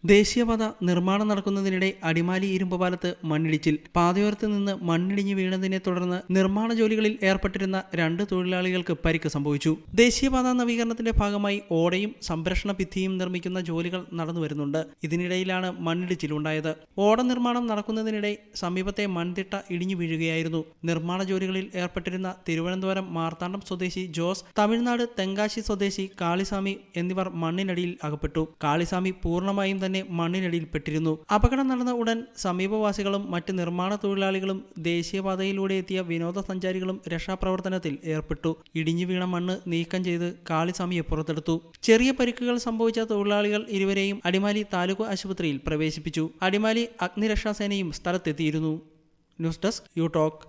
ദേശീയപാത നിർമ്മാണം നടക്കുന്നതിനിടെ അടിമാലി ഇരുമ്പുപാലത്ത് മണ്ണിടിച്ചിൽ. പാതയോരത്ത് നിന്ന് മണ്ണിടിഞ്ഞു വീണതിനെ തുടർന്ന് നിർമ്മാണ ജോലികളിൽ ഏർപ്പെട്ടിരുന്ന 2 തൊഴിലാളികൾക്ക് പരിക്ക് സംഭവിച്ചു. ദേശീയപാത നവീകരണത്തിന്റെ ഭാഗമായി ഓടയും സംരക്ഷണ ഭിത്തിയും നിർമ്മിക്കുന്ന ജോലികൾ നടന്നുവരുന്നുണ്ട്. ഇതിനിടയിലാണ് മണ്ണിടിച്ചിലുണ്ടായത്. ഓട നിർമ്മാണം നടക്കുന്നതിനിടെ സമീപത്തെ മൺതിട്ട ഇടിഞ്ഞു വീഴുകയായിരുന്നു. നിർമ്മാണ ജോലികളിൽ ഏർപ്പെട്ടിരുന്ന തിരുവനന്തപുരം മാർത്താണ്ഡം സ്വദേശി ജോസ്, തമിഴ്നാട് തെങ്കാശി സ്വദേശി കാളിസ്വാമി എന്നിവർ മണ്ണിനടിയിൽ അകപ്പെട്ടു. കാളിസ്വാമി പൂർണ്ണമായും തന്നെ മണ്ണിനടിയിൽപ്പെട്ടിരുന്നു. അപകടം നടന്ന ഉടൻ സമീപവാസികളും മറ്റ് നിർമ്മാണ തൊഴിലാളികളും ദേശീയപാതയിലൂടെ എത്തിയ വിനോദസഞ്ചാരികളും രക്ഷാപ്രവർത്തനത്തിൽ ഏർപ്പെട്ടു. ഇടിഞ്ഞു വീണ മണ്ണ് നീക്കം ചെയ്ത് കാളിസ്വാമിയെ പുറത്തെടുത്തു. ചെറിയ പരിക്കുകൾ സംഭവിച്ച തൊഴിലാളികൾ ഇരുവരെയും അടിമാലി താലൂക്ക് ആശുപത്രിയിൽ പ്രവേശിപ്പിച്ചു. അടിമാലി അഗ്നിരക്ഷാസേനയും സ്ഥലത്തെത്തിയിരുന്നു. News desk you talk.